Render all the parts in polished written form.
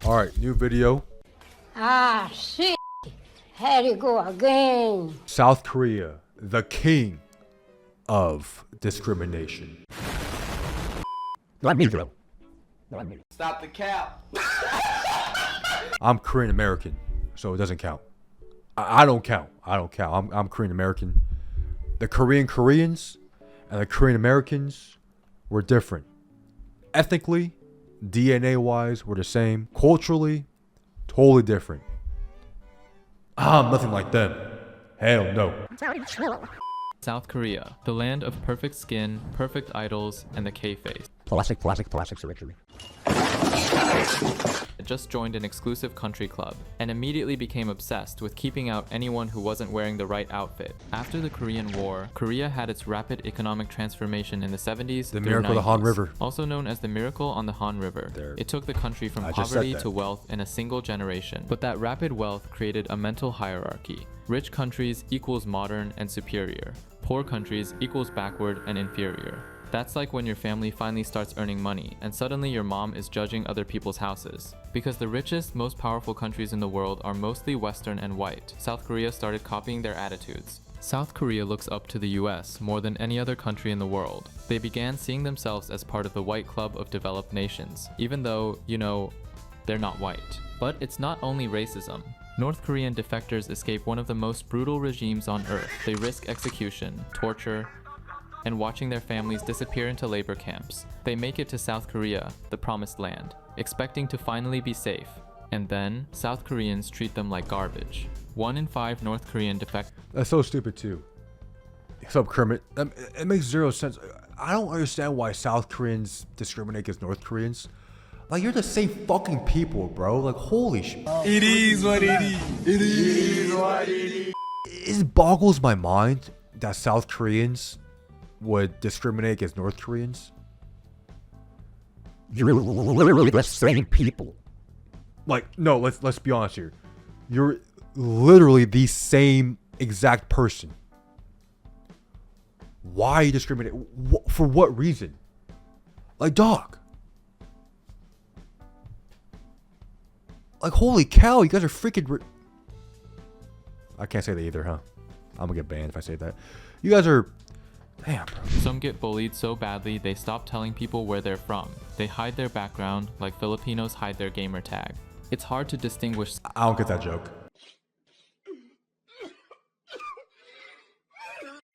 Alright, new video. Ah, shit. Had to go again. South Korea, the king of discrimination. Stop the cap. I'm Korean American, so it doesn't count. I don't count. I'm Korean American. The Koreans and the Korean Americans were different. Ethnically, DNA-wise, we're the same. Culturally, totally different. I'm nothing like them. Hell no. South Korea, the land of perfect skin, perfect idols, and the K-face. Plastic surgery. It just joined an exclusive country club and immediately became obsessed with keeping out anyone who wasn't wearing the right outfit. After the Korean War, Korea had its rapid economic transformation in the 70s. The miracle of the Han River. Also known as the miracle on the Han River. It took the country from poverty to wealth in a single generation. But that rapid wealth created a mental hierarchy. Rich countries equals modern and superior. Poor countries equals backward and inferior. That's like when your family finally starts earning money and suddenly your mom is judging other people's houses. Because the richest, most powerful countries in the world are mostly Western and white, South Korea started copying their attitudes. South Korea looks up to the US more than any other country in the world. They began seeing themselves as part of the white club of developed nations, even though, they're not white. But it's not only racism. North Korean defectors escape one of the most brutal regimes on earth. They risk execution, torture, and watching their families disappear into labor camps. They make it to South Korea, the promised land, expecting to finally be safe. And then, South Koreans treat them like garbage. 1 in 5 North Korean defectors. That's so stupid too. What's up, Kermit? It makes zero sense. I don't understand why South Koreans discriminate against North Koreans. Like, you're the same fucking people, bro. Like, holy shit. It is what it is. It is what it is. It boggles my mind that South Koreans would discriminate against North Koreans. You're literally the same people. Like, no, let's be honest here. You're literally the same exact person. Why you discriminate? For what reason? Like, dog. Like, holy cow, you guys are freaking... I can't say that either, huh? I'm gonna get banned if I say that. You guys are... Damn, bro. Some get bullied so badly they stop telling people where they're from. They hide their background like Filipinos hide their gamer tag. It's hard to distinguish. I don't get that joke.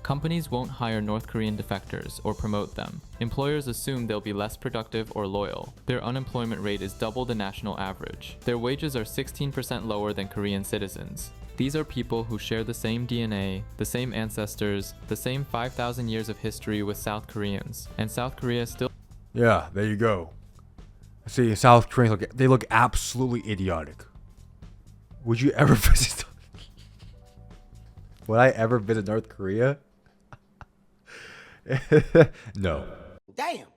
Companies won't hire North Korean defectors or promote them. Employers assume they'll be less productive or loyal. Their unemployment rate is double the national average. Their wages are 16% lower than Korean citizens. These are people who share the same DNA, the same ancestors, the same 5,000 years of history with South Koreans. And South Korea still... Yeah, there you go. See, South Koreans, they look absolutely idiotic. Would you ever visit... Would I ever visit North Korea? No. Damn.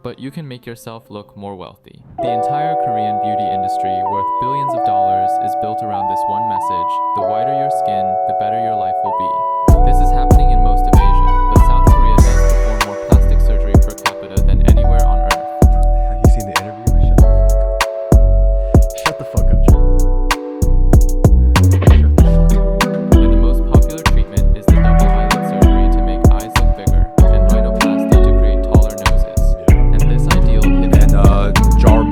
But you can make yourself look more wealthy. The entire Korean beauty industry, worth billions of dollars, is built around this one message: the whiter your skin, the better your life will be. This is happening in most of Asia, but South Korea does perform more plastic surgery per capita than anywhere on earth. Have you seen the interview? Shut the fuck up. Shut the fuck up, Joe. And the most popular treatment is the double eyelid surgery to make eyes look bigger, and rhinoplasty to create taller noses. And this ideal hits Jaw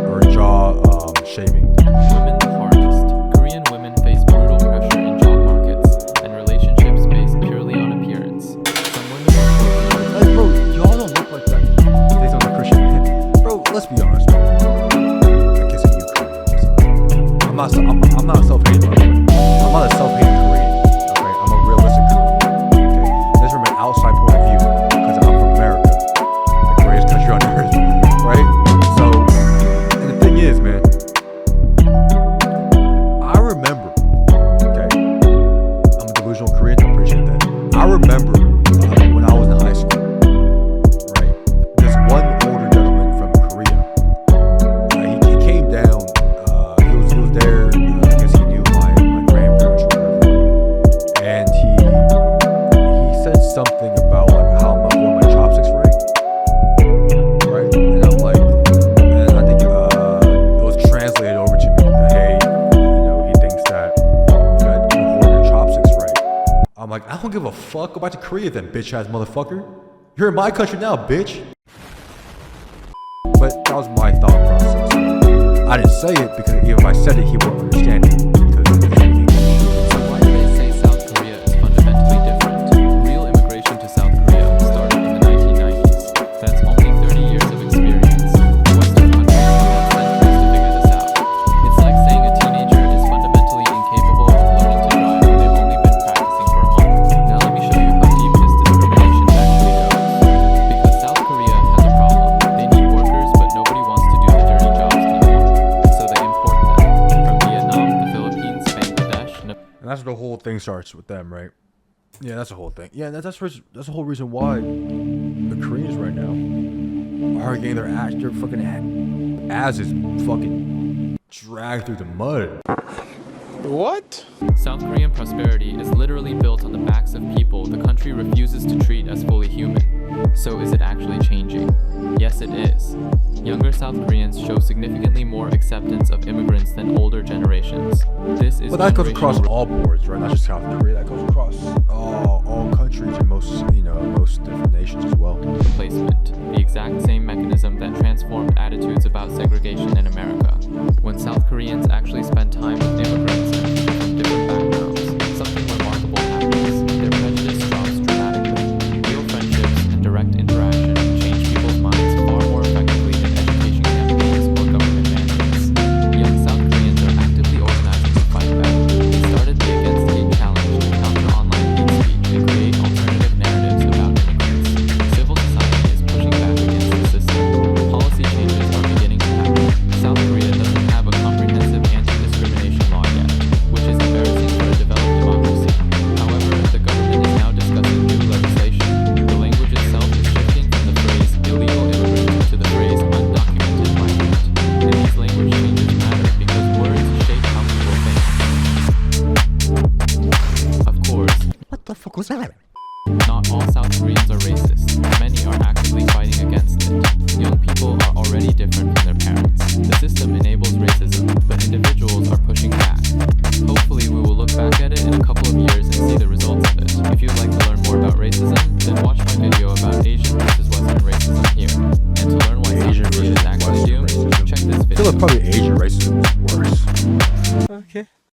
or jaw shaving. women the hardest. Korean women face brutal pressure in job markets and relationships based purely on appearance. Some women are Like, bro, y'all don't look like that. They don't look Christian. Bro, let's be honest, bro. I can't say you Korean. I'm not a self-hating, by the way. I'm not a self-hating Korean. Okay, I'm a realistic Korean. Okay, this is from an outside point of view because I'm from America, the greatest country on earth, right? So, and the thing is, man, I remember. Okay, I'm a delusional Korean. I appreciate that. I remember when I was in high school, right? This one older gentleman from Korea. He came down. He was there. I guess he knew my grandparents or whatever. don't give a fuck. Go back to Korea then, bitch ass motherfucker. You're in my country now, bitch. But that was my thought process. I didn't say it because even if I said it, he wouldn't understand it. Because he's speaking English. So why do they say South Korea is fundamentally different? Real immigration to South Korea started in the 1990s. That's only 30 years of experience. Western countries have centuries to figure this out. It's like saying a teenager is fundamentally incapable of learning to drive when they've only been practicing for a month. Now let me show you how deep this discrimination actually goes. Because South Korea has a problem. They need workers, but nobody wants to do the dirty jobs anymore. So they import them from Vietnam, the Philippines, Bangladesh, Nepal. And that's where the whole thing starts with them, right? Yeah, that's the whole thing. Yeah, that's the whole reason why the Koreans right now are getting their fucking asses fucking dragged through the mud. What? South Korean prosperity is literally built on the backs of people the country refuses to treat as fully human. So is it actually changing? Yes, it is. Younger South Koreans show significantly more acceptance of immigrants than older generations. This is But that goes across generational all boards, right? Not just South Korea. That goes across all countries and most different nations as well. replacement, the exact same mechanism that transformed attitudes about segregation in America. When South Koreans actually spend time with immigrants and people from different backgrounds, something remarkable happens. Their prejudice drops dramatically. Real friendships and direct interaction change people's minds far more effectively than education campaigns or government mandates. Young South Koreans are actively organizing to fight back. They started the Against Hate Challenge to counter online hate speech and create alternative narratives about immigrants. Civil society is pushing back against the system. Policy changes are beginning to happen. South Korea doesn't have a comprehensive anti-discrimination law yet, which is embarrassing for a developed democracy. However, the government is now discussing new legislation. The language itself is shifting from the phrase illegal immigrant to the phrase undocumented migrant. And these language changes matter because words shape how people think. Of course, What the fuck was that? not all South Koreans are racist. Many are actively fighting against it. Young people are already different from their parents. The system enables racism, but individuals are pushing back. Hopefully, we will look back at it in a couple of years and see the results of it. If you'd like to learn more about racism, then watch my video about Asian versus Western racism here. And to learn what Asian South Korea is versus actually Western doing, racism. check this I feel video. like probably Asian racism is worse. Okay.